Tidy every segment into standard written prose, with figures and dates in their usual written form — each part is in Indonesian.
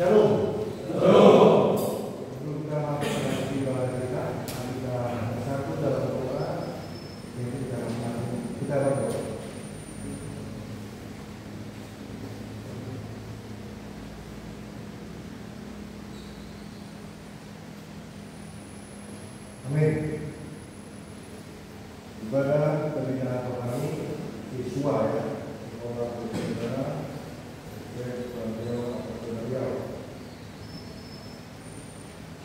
Shalom. Shalom. Sebelum kita masuk ke ibadah kita, kita bersatu dalam doa. Jadi kita berdoa. Amin. Ibadah pembinaan rohani siswa ya, sekolah pembinaan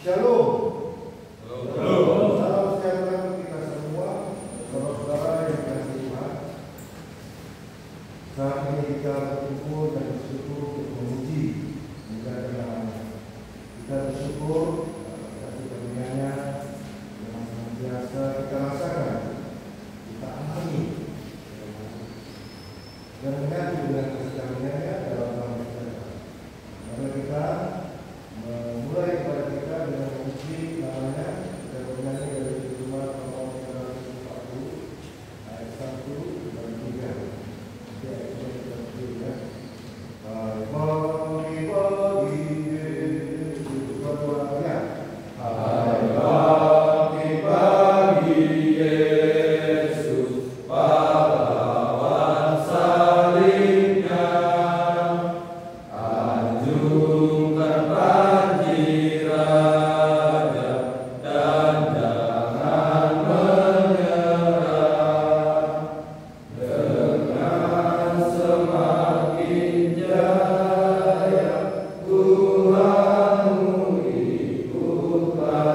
Shalom. Shalom. Salam sejahtera untuk kita semua, saudara-saudara yang dikasihi Tuhan. Saat ini kita berkumpul dan bersyukur untuk memuji menjaga nama-Nya. Kita bersyukur atas karunia-Nya yang senantiasa kita rasakan, kita alami, dan menyatu dengan kasih karunia-Nya dalam nama kita. Mari kita memulai kepada kita dengan memuji namanya. Kita bernyanyi dari Jemaat nomor 140 ayat 1 dan 3. Nanti ayatnya kita berdiri ya. Pagi-pagi Yesus berdoa. Pagi-pagi Yesus pahlawan salibnya, anjungkan panji raja dan jangan menyerah. Dengan semakin jaya Tuhanmu ikutlah,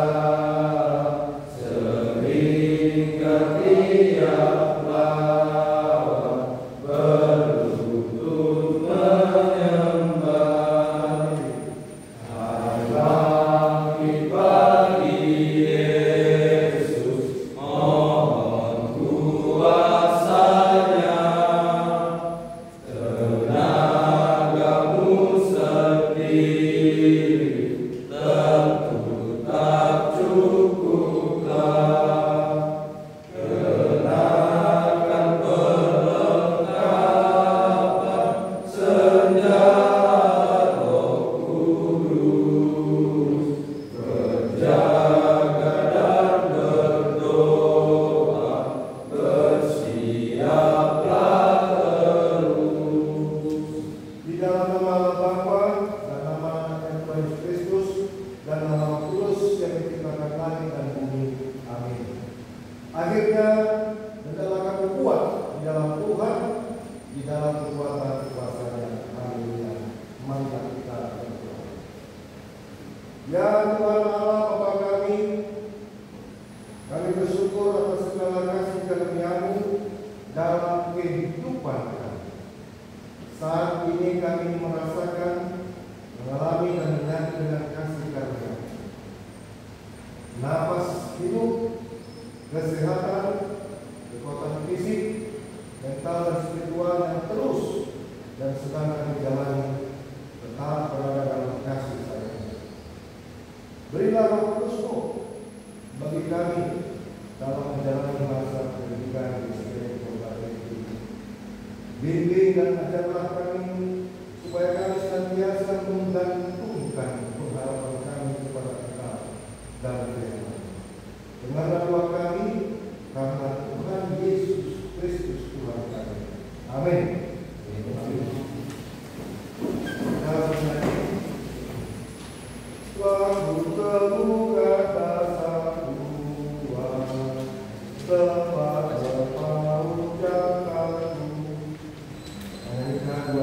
sehingga tiap lawan berlutut menyembah. Pagi-pagi Yesus mohon kuasa-Nya, tenagamu sendiri tentu tak cukuplah. Kenakan perlengkapan senjata Roh Kudus, berjaga dan berdoa, bersiaplah terus. Di dalam nama Bapa dan nama Anak dan Tuhan Yesus Kristus dan nama Roh Kudus yang menciptakan langit dan bumi. Amin. Akhirnya hendaklah kamu kuat di dalam Tuhan, di dalam kekuatan kuasa-Nya. Haleluya. Mari kita berdoa. Ya Tuhan Allah Bapa kami bersyukur atas segala kasih karunia-Mu dalam kehidupan kami. Saat ini kami merasakan, mengalami dan menyatu dengan kasih karunia-Mu. Napas hidup, kesehatan, kekuatan fisik, mental dan spiritual yang terus dan sedang kami jalani tetap berada dalam kasih sayang. Berilah Roh Kudus-Mu bagi kami dalam menjalani masa pendidikan di sekitar kota ini. Bimbing dan ajarlah kami supaya kami senantiasa menggantungkan pengharapan kami kepada Engkau dan firman. Dengarlah doa kami karena Tuhan Yesus Kristus Tuhan kami. Amin. Waktu kemuka dasar Tuhan, tempat berpau jangkaku. Ayat 2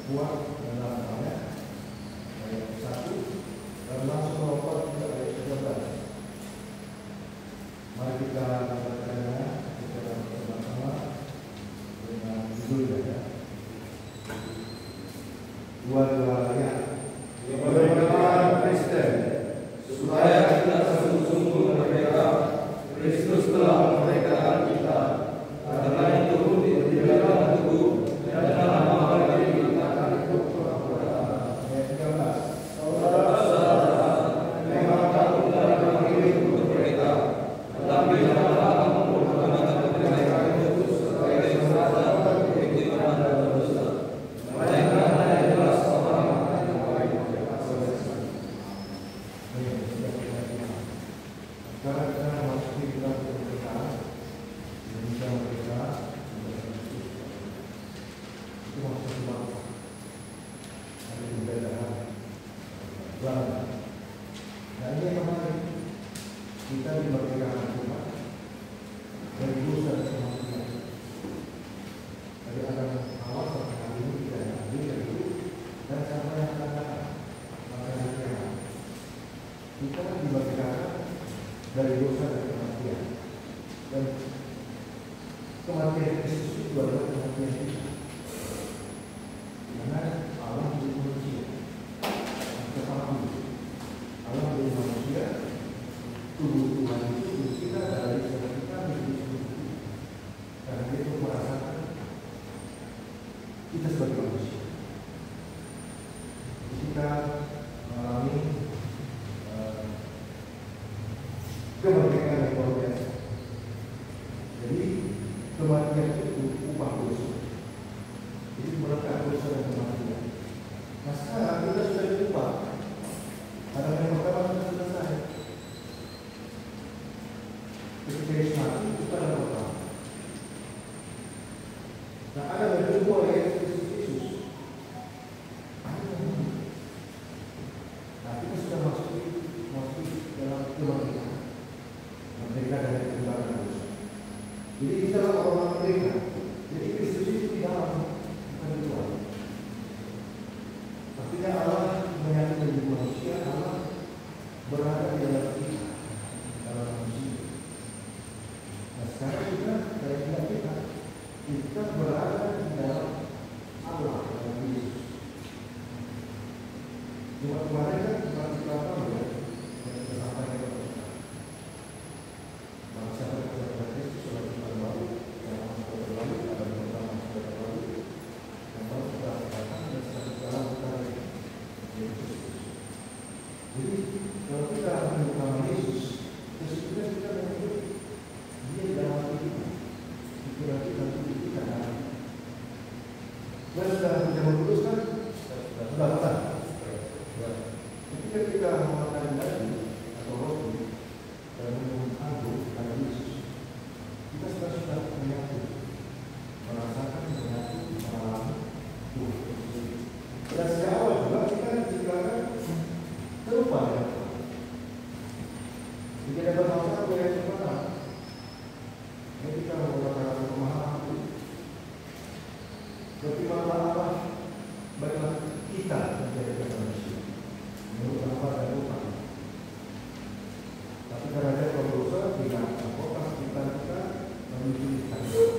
kuat dalam ayat 1 dan langsung melompat ke ayat 13. Mari kita bacanya secara bersama-sama dengan judulnya ya. Dua ayat. Kebenaran Kristen supaya kita sungguh-sungguh merdeka. Kristus telah memerdekakan kita. Karena itu berdirilah teguh dan dalam hal ini kita akan ikut perbuatan. Ayat 13. Saudara-saudara, memang kamu telah dipanggil untuk merdeka, tetapi janganlah kamu menggunakan kemerdekaan itu sebagai sarana untuk keikutman dalam dosa. Melainkan hanya jelas orang yang baik. Sekarang kita memasuki bulan kemerdekaan. Indonesia merdeka. Itu maksud bangsa. Ada kemerdekaan. Belanda. Nah ini yang menarik. Kita dimerdekakan Tuhan dari dosa dan kematian. Tadi ada awal sampai hari ini tidak hadir dari itu dan sampai yang akan datang. Kita dimerdekakan dari dosa dan kematian. Dan kematian Kristus itu adalah kematian kita. Karena Allah menjadi manusia. Kita paham. Allah menjadi manusia. Tubuh Tuhan itu kita dari sejarah kita menjadi tubuh. Karena dia itu merasakan kita sebagai manusia. Kita mengalami kemerdekaan yang luar biasa. Jadi kematian itu upah dosa. Jadi melekat dosa dan kematian. Nah sekarang kita sudah diubah. Karena yang pertama sudah selesai. Ketika Yesus mati itu adalah pertama. Nah ada yang kedua yaitu Kristus Yesus. Nah kita sudah masuk dalam kemerdekaan. Merdeka dari kegagalan dosa. Jadi kita adalah orang merdeka. Jadi Kristus itu di dalam, bukan di luar. Artinya Allah menyatu menjadi manusia, Allah berada di dalam kita, dalam manusia. Nah sekarang kita dari kita berada di dalam Allah, dalam Yesus. Cuma kemarin kan kita tahu ya, yang kita sampaikan. Siapa yang berkata Kristus adalah Tuhan baru, yang masuk terlalu, ada yang pertama masuk terlalu, yang baru sudah datang dan satu jalan kita Yesus. Jadi kalau kita mengenal Yesus, sesungguhnya kita menyebut dia dalam hati kita, pikiran kita, tubuh kita. Dan sudah zaman lulus kan? Sudah. Ketika kita memakan daging atau roti dan minum anggur pada Yesus, kita sudah menyatu, merasakan menyatu, mengalami Tuhan. Dan sejak awal juga kita diciptakan serupa dengan Tuhan. Tidak ada satu yang sempurna. Ini kita menggunakan pemahaman itu. Bagaimana Allah baiklah kita menjadi manusia menurut apa dan rupa. Tapi karena dia berdosa tidak apakah kita menuju Kristus.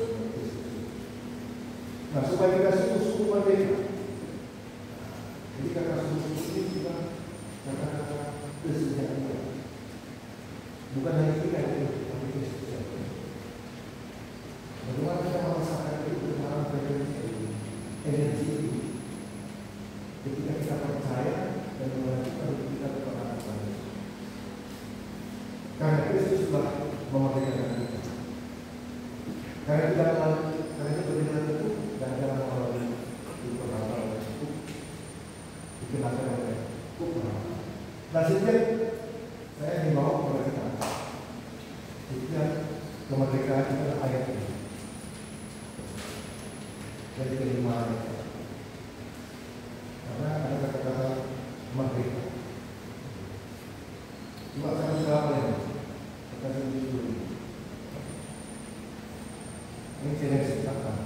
Nah supaya kita sungguh-sungguh merdeka. Jadi kata sungguh-sungguh ini juga kata-kata kesejahteraan. Bukan hanya kita yang tapi kesejahteraan. Bagaimana kita merasakan itu dalam energi itu ketika kita percaya dan melakukan kita kepada Tuhan. Karena Kristus telah memerdekakan kita. Karena itu benar itu dan dalam melalui itu perhatian itu dikenakan oleh hukum. Nah sejak saya ingin bawa kepada kita sejak kemerdekaan itu adalah ayat ini. Dari kelima ayat. Karena ada kata-kata merdeka. Cuma saya siapa ini? Kita sendiri dulu. Ini saya ceritakan.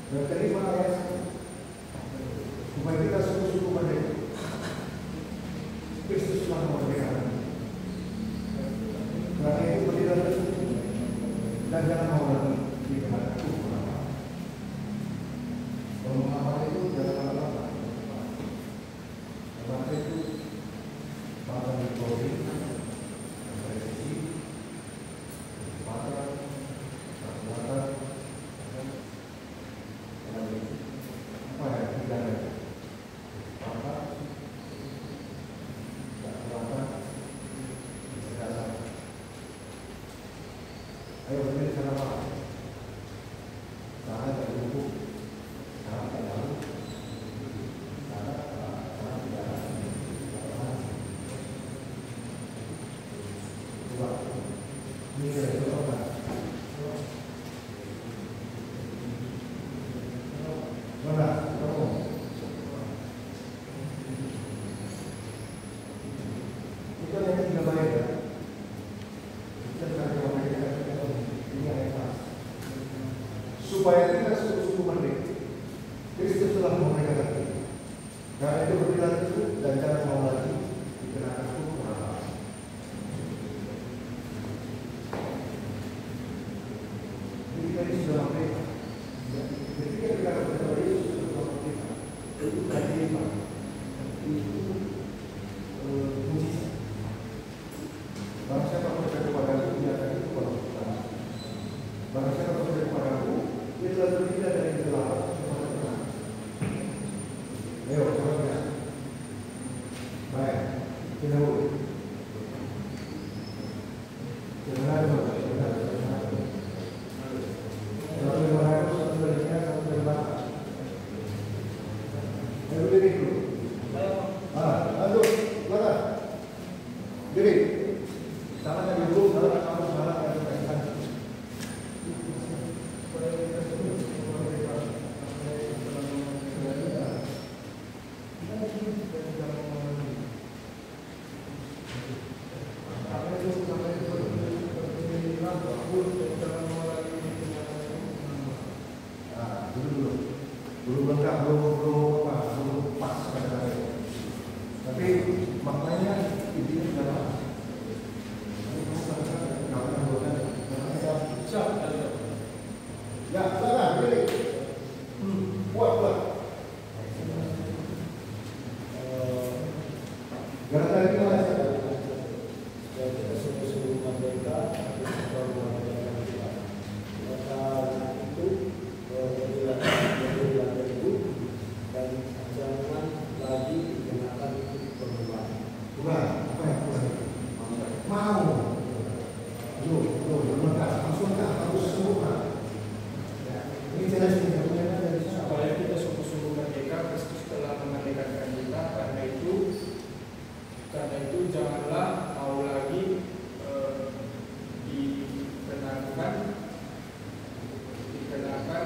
Dan kelima ayat supaya kita suku-suku merdeka. Kristus telah memerdekakan. Karena itu berdirilah suku dan jangan mau lagi dikenakan hukum apa. Kalau apa itu jangan apa. Apa itu pada Polri, presisi, pada apa ya tidak ada. Ayo berdiri sana Pak. Sana tak duduk. Sana tak lalu. Sana tidak ada. Coba. Ini saya coba. Mana? Kamu. Itu yang tidak baik ya. Supaya kita suku-suku merdeka. Kristus telah memerdekakan kita. Karena itu berdirilah itu dan jangan mau lagi dikenakan hukum apa. Jadi kita ini sudah merdeka. Ketika kita berkata Yesus sudah merdeka, itu keajaiban. Itu mujizat. Barang siapa percaya kepadaku, dia akan itu kalau kita. Barang siapa percaya kepadaku, dia telah berpindah dari kegelapan kepada terang. Ayo, coba. Baik, kita mulai. Belum lengkap, belum pas pada itu. Tapi maknanya intinya sudah pas. Ya, silakan, pilih. Buat. Jangan lagi mas. Kita suku-suku merdeka, supaya kita sungguh-sungguh merdeka. Kristus telah memerdekakan kita. Karena itu janganlah mau lagi dikenakan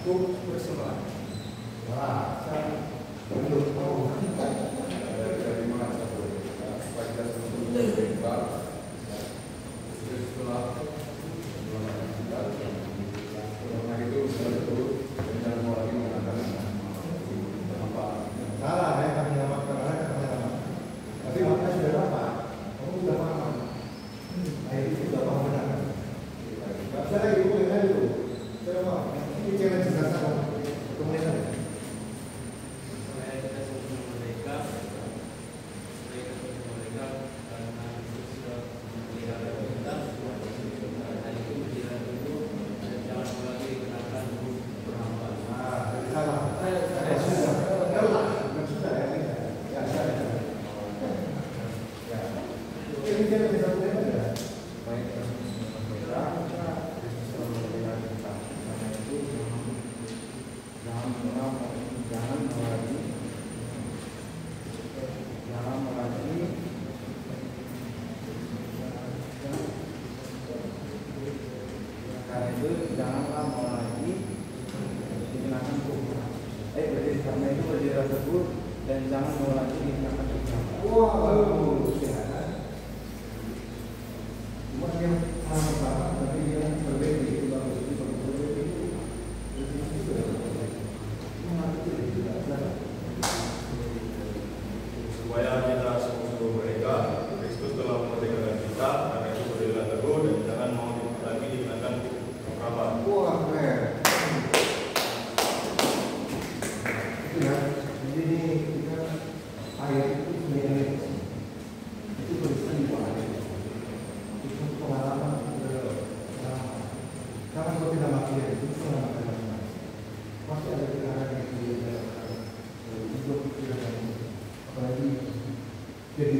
hukum persembahan. Dari mana supaya kita sungguh merdeka. Setelah itu jangan mau lagi mengatakan apa salah ya, kami namakan tapi maknanya sudah dapat, kamu sudah paham. Itu sudah paham benar. Saya lagi boleh saya dulu. Saya mau ini challenge sama kemudian supaya kita sungguh merdeka karena sudah memelihara kita. Janganlah mau lagi dikenakan hukum. Karena itu berdirilah teguh dan jangan mau lagi dikenakan hukum. Wah, bagus ya. Cuma yang sama, tapi yang berbeda itu bagus. Itu berbeda itu. Itu mengatur tidak salah. keterangan yang dia untuk apalagi jadi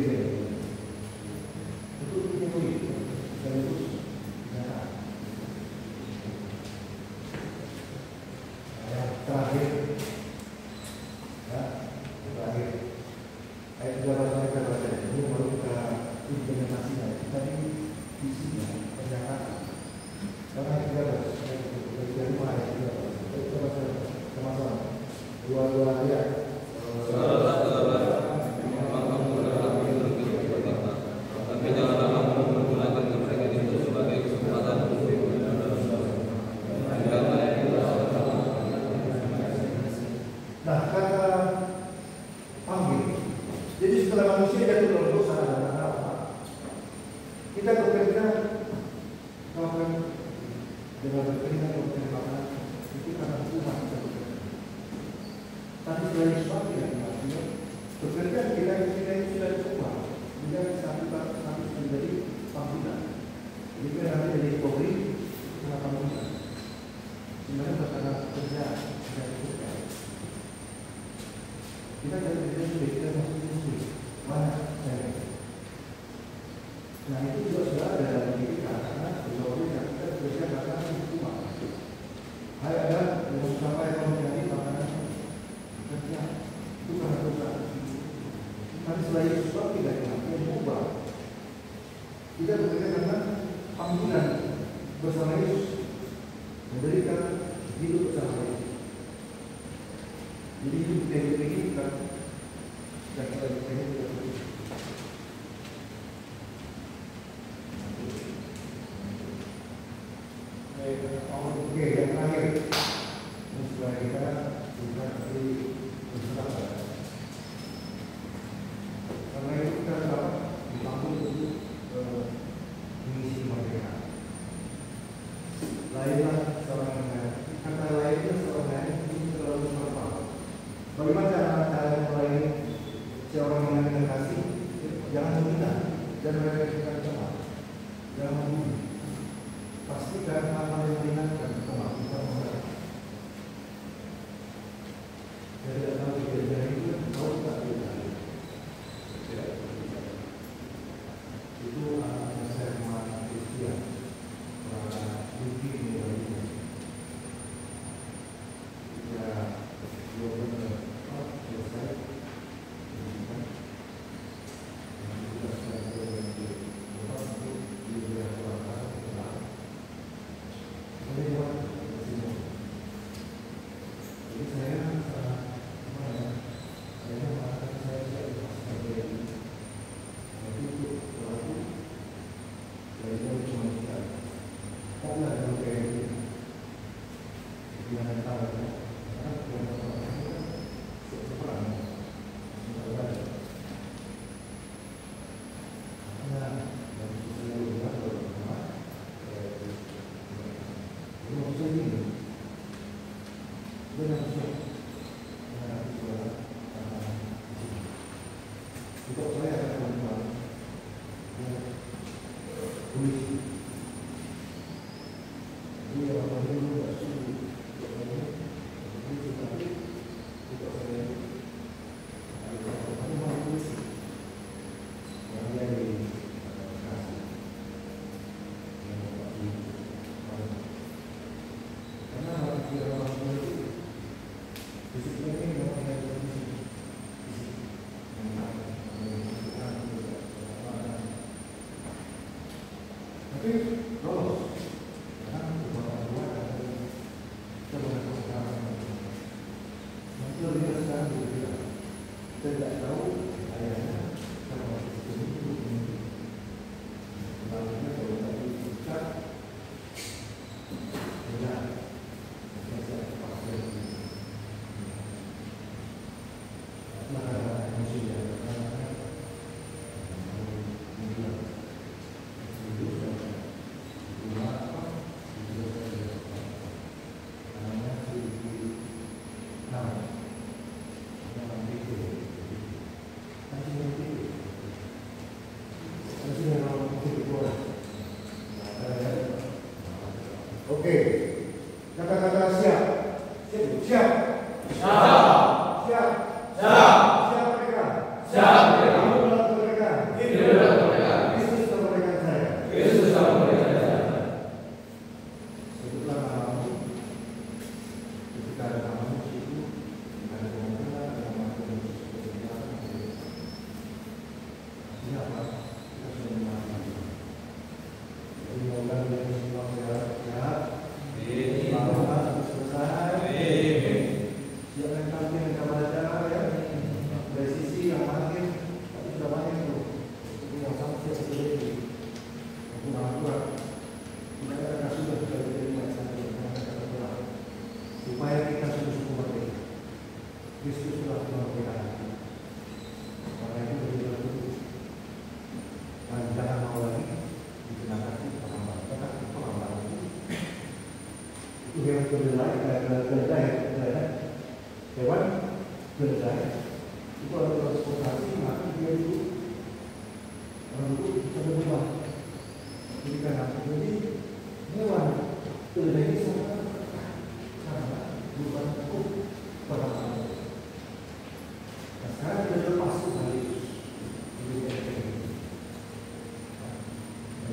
itu memenuhi sekaligus kenyataan. Ayat terakhir, ya, terakhir. Ayat 13 kita baca ini baru kita implementasinya. Tadi isinya pernyataan. Karena ayat 13 dari mana ayat 13? Kita baca sama-sama. Dua-dua ayat. Siap. Siap mereka. Hidup dalam kemerdekaan. Kristus dalam kemerdekaan saya. Sebutlah namamu. Ketika ada namamu di situ, ada kemungkinan ada nama Yesus. Siapa? Kita sudah mengenal. Jadi mudah-mudahan kita semua sehat. Selamat selesai. Jangan nanti yang baca ya. Dari sisi yang hadir, tapi sudah banyak itu. Itu yang sama siap sendiri. Aku mengatur. Kita akan sudah diterima sampai dengan supaya kita sungguh-sungguh merdeka. Kristus telah memerdekakan kita. Karena itu berilah dulu. Dan jangan mau lagi dikenakan perhambaran. Tetap perhambaran itu. Itu hewan keledai, hewan keledai. Itu ada transportasi, maka dia itu orang itu bisa berubah. Jadi karena jadi hewan keledai ini sangat bukan cukup perhatian. Nah, sekarang kita lepas Tuhan Yesus.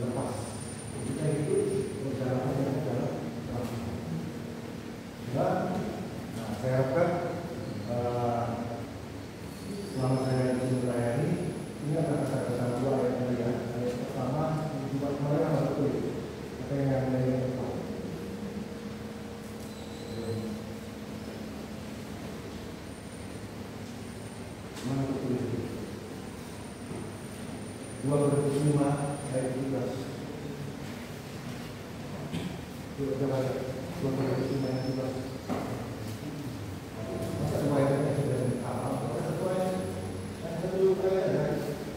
Lepas. Kita itu berjalan dalam transportasi. Dan saya harapkan selama saya di Surabaya ini akan kata-kata dua ayat mulia. Ayat pertama dibuat mereka betul. Apa yang saya tahu. Mana betul itu? 2:5 ayat 17. Coba baca 2:5 ayat 17.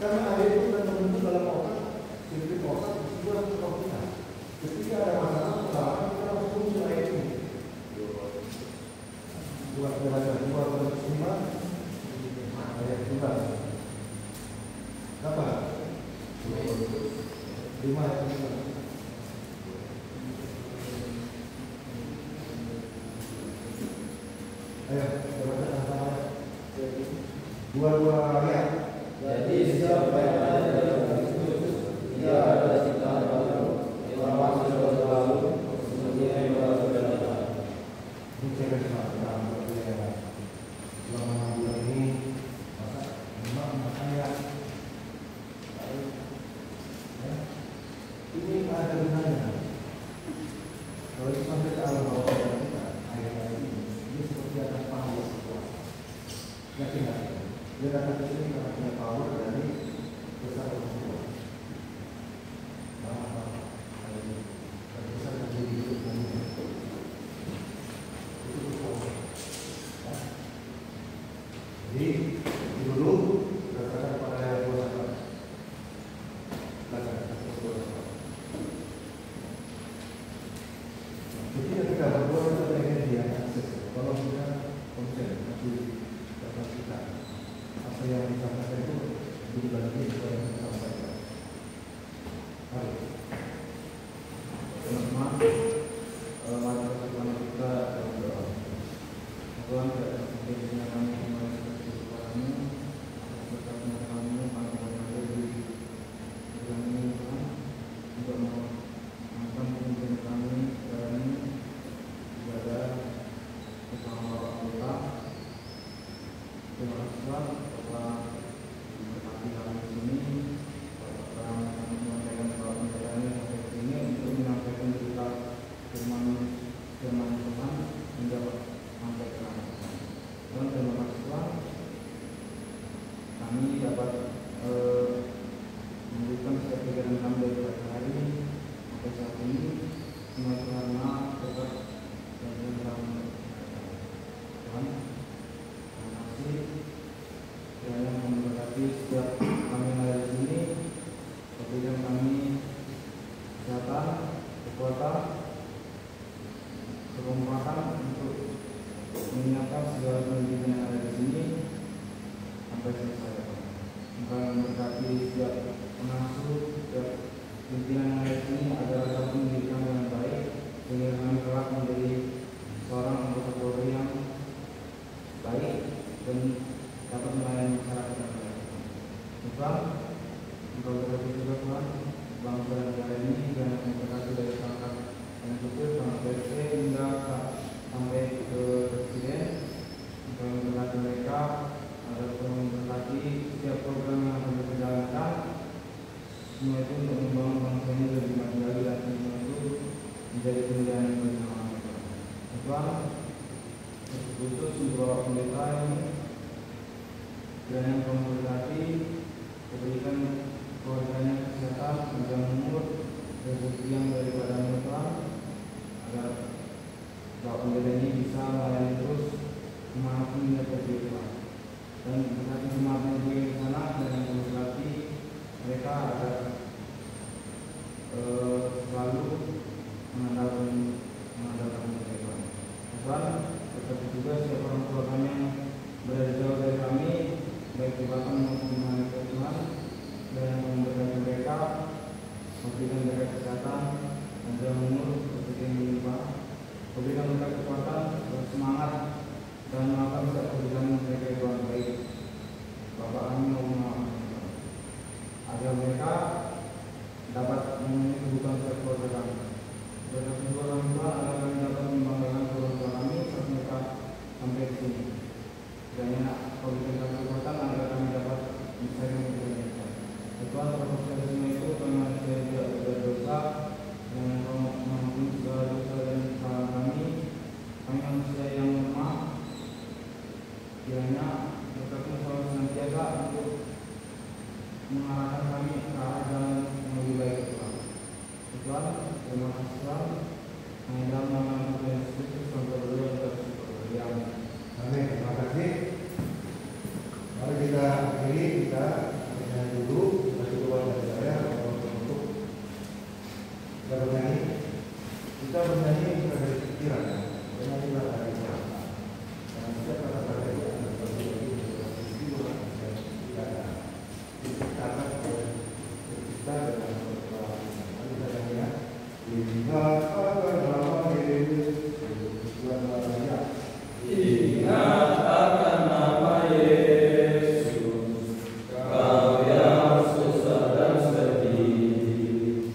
Karena ayat itu kan membentuk dalam otak, sirkuit otak sebuah kita. Ketika ada masalah kesalahan, kita harus muncul ayat ini. 2:5 ayat 17. Apa? 5 ayat 17. Ayo, kita baca sama-sama. 2 ayat. Jadi siapa yang ada dalam Kristus, dia adalah ciptaan baru, yang lama sudah berlalu, semuanya yang baru sudah datang. Ini saya dalam perjalanan selama bulan ini, makanya ini ada gunanya. Kalau itu sampai ke alam bawah kita, ayat-ayat ini seperti ada power situasi. Yakin nggak? Dia datang ke sini karena punya power dari besar orang. Besar dari hidup umumnya. Itu power. Jadi dulu berdasarkan pada ayat 28. Jadi ketika berdoa itu ada energi yang akses. Kalau kita konsen, masih kita apa yang disampaikan itu dibagi apa yang disampaikan. Mari. Teman-teman, mari kita berdoa. Tuhan, kita berdoa kami kembali seperti kepadamu, berkat kami ada di dalam ini Tuhan, untuk mengangkat pemimpin kami dan ibadah bersama Bapak kita. Terima kasih Tuhan, Bapak memberkati kami di sini, Bapak kami menyampaikan bahwa mereka ini untuk menyampaikan berita firman Tuhan hingga sampai ke kami. Tuhan, terima kasih Tuhan, kami dapat memberikan setiap pikiran kami dari pagi hari sampai saat ini, semua karena berkat dan Tuhan. Tuhan, terima kasih. Kiranya memberkati setiap kami yang ada di sini, berikan kami kesehatan, kekuatan, kekompakan untuk menyiapkan segala pendidikan yang ada di sini sampai selesai. Engkau memberkati setiap pengasuh, setiap pimpinan yang ada di sini agar dapat pendidikan yang baik, sehingga kami kelak menjadi seorang anggota Polri yang dan dapat melayani masyarakat yang baik. Tuhan, Engkau berkati juga Tuhan, bangsa dan negara ini dan memberkati dari masyarakat yang kecil sampai PSC hingga sampai ke presiden. Engkau memberkati mereka agar Tuhan memberkati setiap program yang akan dijalankan. Semua itu untuk membangun bangsa ini lebih maju lagi dan semua itu menjadi kemuliaan bagi nama Tuhan. Tuhan, khusus untuk Bapak Pendeta ini, kiranya Engkau memberkati, berikan keluarganya kesehatan, panjang umur, rezeki yang daripada Tuhan, agar Bapak Pendeta ini bisa melayani terus kemanapun dia pergi Tuhan. Dan berkati jemaatnya juga di sana dan memberkati mereka agar selalu mengandalkan mereka. Tuhan, berkati juga setiap orang tua kami yang berada jauh dari kami, baik di Batam maupun di mana Tuhan, dan memberkati mereka, memberikan mereka kesehatan, panjang umur, rezeki yang melimpah, memberikan mereka kekuatan, semangat, dan melakukan setiap pekerjaan mereka yang Tuhan baik. Bapak kami mohon agar mereka dapat memenuhi kebutuhan setiap keluarga kami. Berkati juga orang tua agar kami dapat membanggakan orang tua kami saat mereka sampai di sini. Dan Kau berikan kekuatan agar kami dapat mencari mereka. Tuhan, proses semua itu kami manusia tidak berdosa dan Kau mengampuni segala dosa dan kesalahan kami. Kami manusia yang lemah. Kiranya berkat-Mu selalu senantiasa untuk mengarahkan kami ke arah jalan yang lebih baik Tuhan. Tuhan, terima kasih Tuhan. Hanya dalam nama Tuhan Yesus Kristus kami berdoa dan bersyukur. Amin. Amin. Terima kasih. Mari kita akhiri, kita bernyanyi dulu. Kita coba dari saya untuk kita bernyanyi. Kita bernyanyi bukan dari pikiran, bernyanyi dari Tuhan. Karena kita kata-kata itu adalah bagian dari kehidupan dan kita diciptakan oleh kita dengan berdoa. Mari kita nyanyi ya. Ingat akan nama Yesus, Tuhan Maria. Ingat akan nama Yesus, Kau yang susah dan sedih.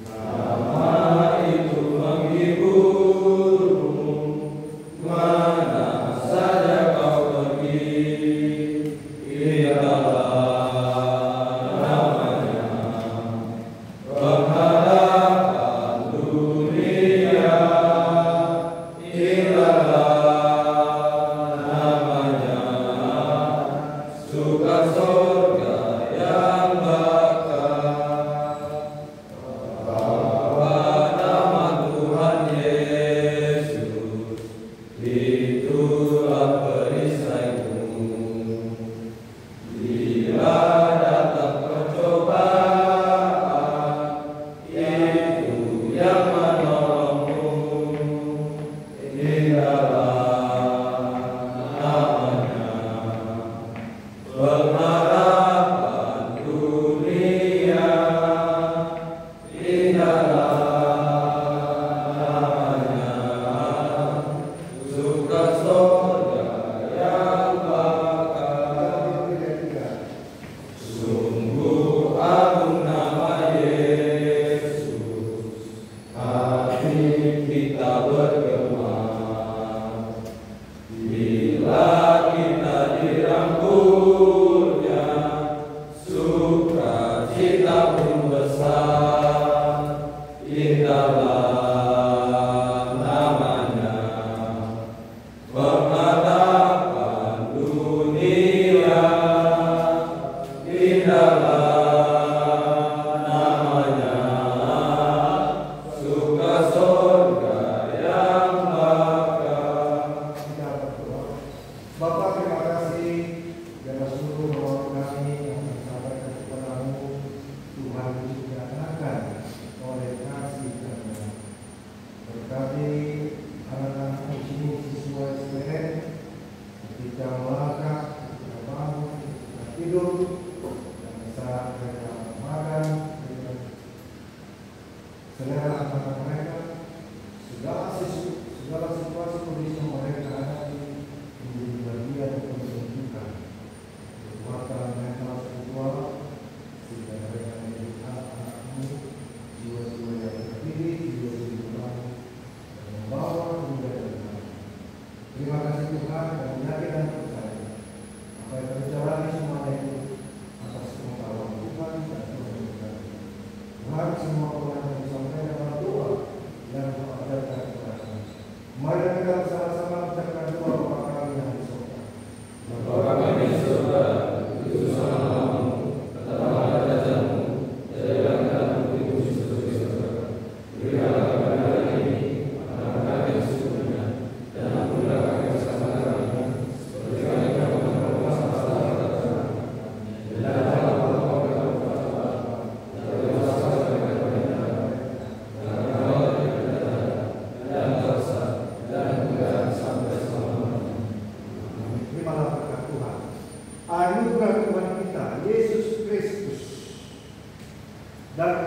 Nama itu menghiburmu, mana saja kau pergi. Indahlah namanya, pengharapan dunia. Indahlah namanya, suka sorga yang bakal. Bawa nama Tuhan Yesus, itulah perisaimu. Bila datang percobaan, itu yang menolongmu. Indahlah namanya, pengharapan dunia. Indahlah namanya, suka sorga yang bakal. Sungguh agung nama Yesus, hati kita bergema. Bila kita dirangkulnya, sukacita pun besar. Indahlah namanya, pengharapan dunia. Indahlah namanya, suka sorga yang bakal. Bapak, terima kasih dan seluruh doa kami yang disampaikan kepadamu. Tuhan dinyatakan oleh kasih karunia. Berkati anak-anak di sini sesuai SPN ketika melangkah, ketika bangun, ketika tidur, dan saat mereka makan, selera anak mereka, segala situasi kondisi yang mereka hadapi menjadi bagian untuk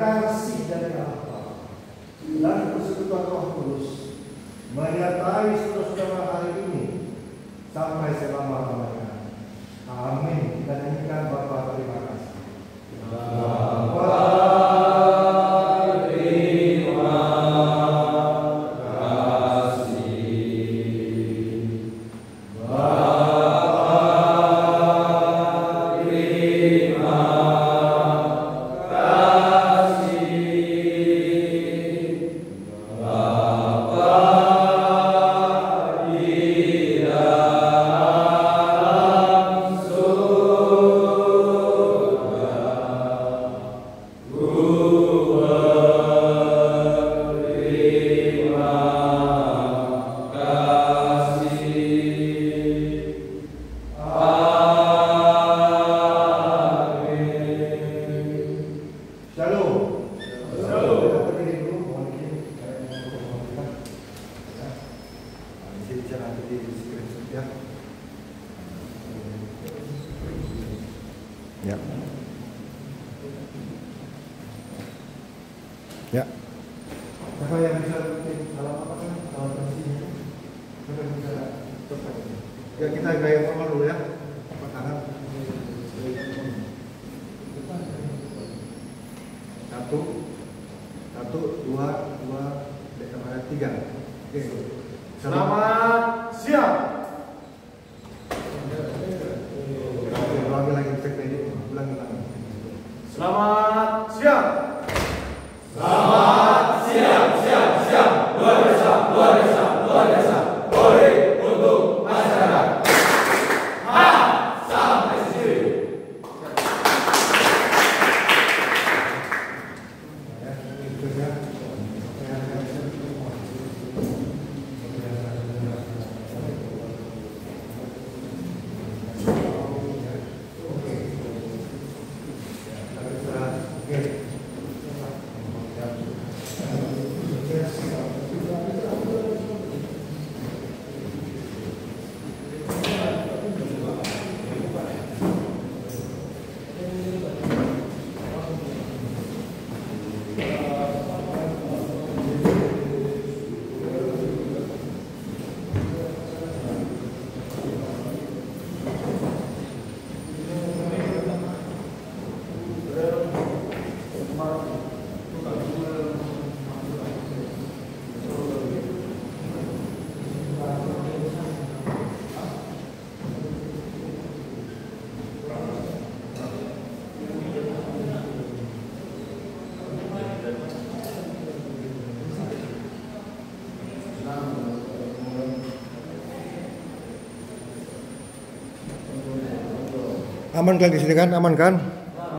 kasih dari Allah dan persekutuan Roh Kudus menyertai saudara hari ini sampai selama-lamanya. Amin. Kita nyanyikan Bapa, terima kasih. Ya. Siapa yang bisa bikin salam apa kan? Salam bersih. Siapa yang bisa coba? Ya kita gaya formal dulu ya. Angkat tangan. Satu, dua, tiga. Oke. Selamat siang. Ulangi lagi efek ini. Ulangi lagi. Selamat siang. Selamat siang. Luar biasa. Polri untuk masyarakat. Sampai sendiri. Aman kan di sini kan? Aman kan?